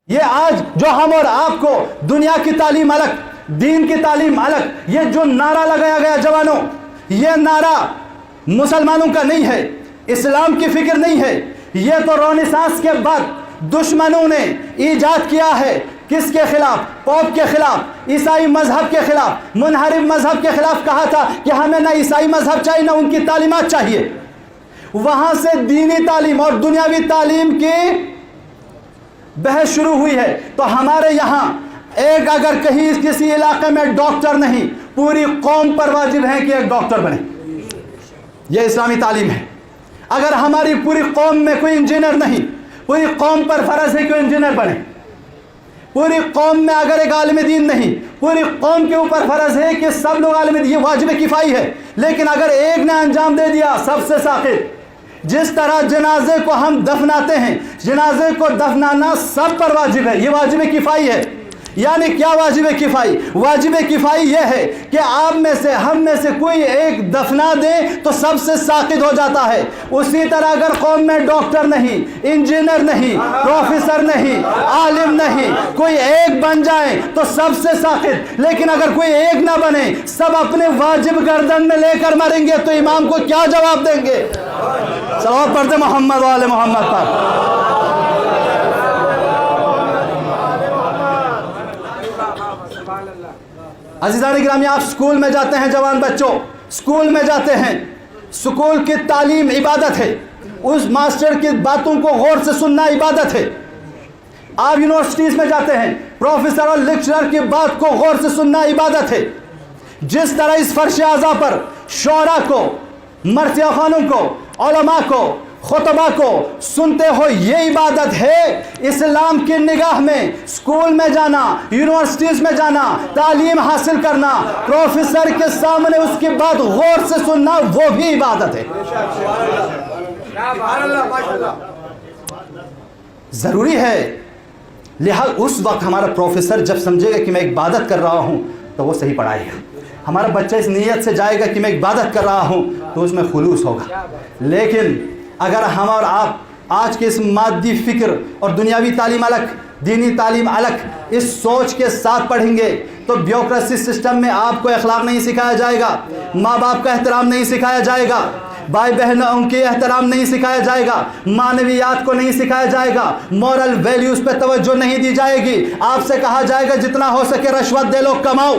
یہ آج جو ہم اور آپ کو دنیا کی تعلیم الگ, دین کی تعلیم الگ, یہ جو نعرہ لگایا گیا جوانوں, یہ نعرہ مسلمانوں کا نہیں ہے, اسلام کی فکر نہیں ہے. یہ تو رونیسانس کے بعد دشمنوں نے ایجاد کیا ہے. کس کے خلاف؟ پوپ کے خلاف, عیسائی مذہب کے خلاف, منحرف مذہب کے خلاف کہا تھا کہ ہمیں نہ عیسائی مذہب چاہیے نہ ان کی تعلیمات چاہیے. وہاں سے دینی تعلیم اور دنیاوی تعلیم کی بحث شروع ہوئی ہے. تو ہمارے یہاں ایک اگر کہیں کسی علاقے میں ڈاکٹر نہیں, پوری قوم پر واجب ہے کہ ایک ڈاکٹر بنے. یہ اسلامی تعلیم ہے. اگر ہماری پوری قوم میں کوئی انجینئر نہیں, پوری قوم پر فرض ہے کہ انجینئر بنے. پوری قوم میں اگر ایک عالم دین نہیں, پوری قوم کے اوپر فرض ہے کہ سب لوگ عالم دین. یہ واجب کفائی ہے. لیکن اگر ایک نے انجام دے دیا سب سے ساقط. جس طرح جنازے کو ہم دفناتے ہیں, جنازے کو دفنانا سب پر واجب ہے. یہ واجب کفائی ہے. یعنی کیا واجب کفائی؟ واجب کفائی یہ ہے کہ آپ میں سے, ہم میں سے کوئی ایک دفنا دے تو سب سے ساقط ہو جاتا ہے. اسی طرح اگر قوم میں ڈاکٹر نہیں, انجینئر نہیں, پروفیسر نہیں, عالم نہیں, کوئی ایک بن جائے تو سب سے ساقط. لیکن اگر کوئی ایک نہ بنے, سب اپنے واجب گردن میں لے کر مریں گے تو امام کو کیا جواب دیں گے؟ صلوات پڑھتے محمد و آل محمد پر. عزیزان گرامی, آپ سکول میں جاتے ہیں, جوان بچوں سکول میں جاتے ہیں. سکول کی تعلیم عبادت ہے. اس ماسٹر کی باتوں کو غور سے سننا عبادت ہے. آپ یونیورسٹیز میں جاتے ہیں, پروفیسر اور لیکچرر کی بات کو غور سے سننا عبادت ہے. جس طرح اس فرش اعضاء پر شعراء کو, مرثیہ خوانوں کو, علماء کو, خطبہ کو سنتے ہو, یہ عبادت ہے. اسلام کی نگاہ میں سکول میں جانا, یونیورسٹیز میں جانا, تعلیم حاصل کرنا, پروفیسر کے سامنے اس کی بات غور سے سننا, وہ بھی عبادت ہے. ضروری ہے. لہذا اس وقت ہمارا پروفیسر جب سمجھے گا کہ میں عبادت کر رہا ہوں تو وہ صحیح پڑھائے گا. ہمارا بچہ اس نیت سے جائے گا کہ میں عبادت کر رہا ہوں تو اس میں خلوص ہوگا. لیکن اگر ہم اور آپ آج کے اس مادی فکر اور دنیاوی تعلیم الگ, دینی تعلیم الگ, اس سوچ کے ساتھ پڑھیں گے تو بیوکریسی سسٹم میں آپ کو اخلاق نہیں سکھایا جائے گا, ماں باپ کا احترام نہیں سکھایا جائے گا, بھائی بہنوں کے احترام نہیں سکھایا جائے گا, معنویات کو نہیں سکھایا جائے گا, مورل ویلیوز پہ توجہ نہیں دی جائے گی. آپ سے کہا جائے گا جتنا ہو سکے رشوت دے لو, کماؤ.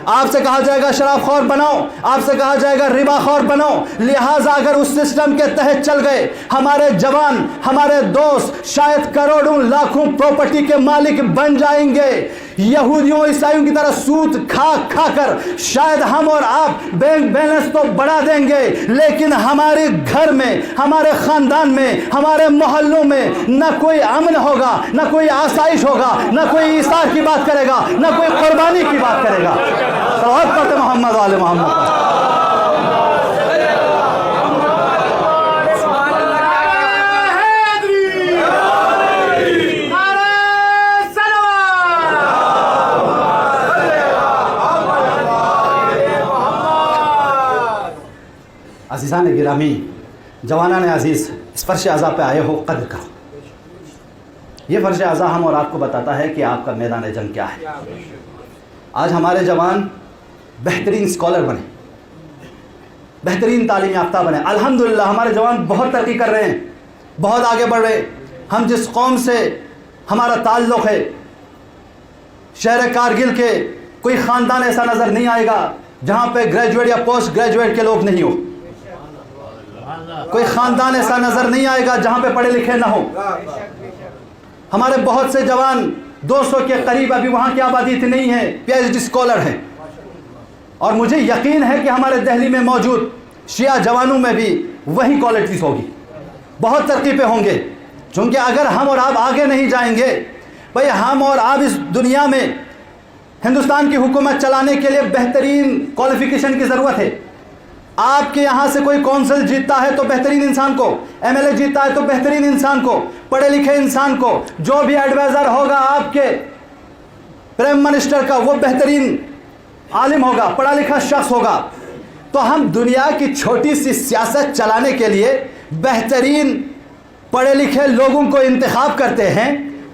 آپ سے کہا جائے گا شراب خور بناؤ, آپ سے کہا جائے گا ربا خور بناؤ. لہٰذا اگر اس سسٹم کے تحت چل گئے, ہمارے جوان, ہمارے دوست شاید کروڑوں لاکھوں پراپرٹی کے مالک بن جائیں گے. یہودیوں عیسائیوں کی طرح سود کھا کھا کر شاید ہم اور آپ بینک بیلنس تو بڑھا دیں گے, لیکن ہمارے گھر میں, ہمارے خاندان میں, ہمارے محلوں میں نہ کوئی امن ہوگا, نہ کوئی آسائش ہوگا, نہ کوئی ایثار کی بات کرے گا, نہ کوئی قربانی کی بات کرے گا. صلوات پڑھتے محمد والے محمد. عزیزان گرامی, جوانان عزیز, اس فرش اعضاء پہ آئے ہو, قدر کرو. یہ فرش اعضاء ہم اور آپ کو بتاتا ہے کہ آپ کا میدان جنگ کیا ہے. آج ہمارے جوان بہترین اسکالر بنے, بہترین تعلیم یافتہ بنے. الحمدللہ ہمارے جوان بہت ترقی کر رہے ہیں, بہت آگے بڑھ رہے. ہم جس قوم سے ہمارا تعلق ہے, شہر کارگل کے کوئی خاندان ایسا نظر نہیں آئے گا جہاں پہ گریجویٹ یا پوسٹ گریجویٹ کے لوگ نہیں ہو. کوئی خاندان ایسا نظر نہیں آئے گا جہاں پہ پڑھے لکھے نہ ہو. ہمارے بہت سے جوان 200 کے قریب ابھی وہاں کی آبادی نہیں ہے, پی ایچ ڈی اسکالر ہیں. اور مجھے یقین ہے کہ ہمارے دہلی میں موجود شیعہ جوانوں میں بھی وہی کوالٹیز ہوگی, بہت ترقی پہ ہوں گے. چونکہ اگر ہم اور آپ آگے نہیں جائیں گے, بھئی ہم اور آپ اس دنیا میں ہندوستان کی حکومت چلانے کے لیے بہترین کوالیفیکیشن کی ضرورت ہے. آپ کے یہاں سے کوئی کونسل جیتتا ہے تو بہترین انسان کو, ایم ایل اے جیتتا ہے تو بہترین انسان کو, پڑھے لکھے انسان کو, جو بھی ایڈوائزر ہوگا آپ کے پرائم منسٹر کا وہ بہترین عالم ہوگا, پڑھا لکھا شخص ہوگا. تو ہم دنیا کی چھوٹی سی سیاست چلانے کے لیے بہترین پڑھے لکھے لوگوں کو انتخاب کرتے ہیں,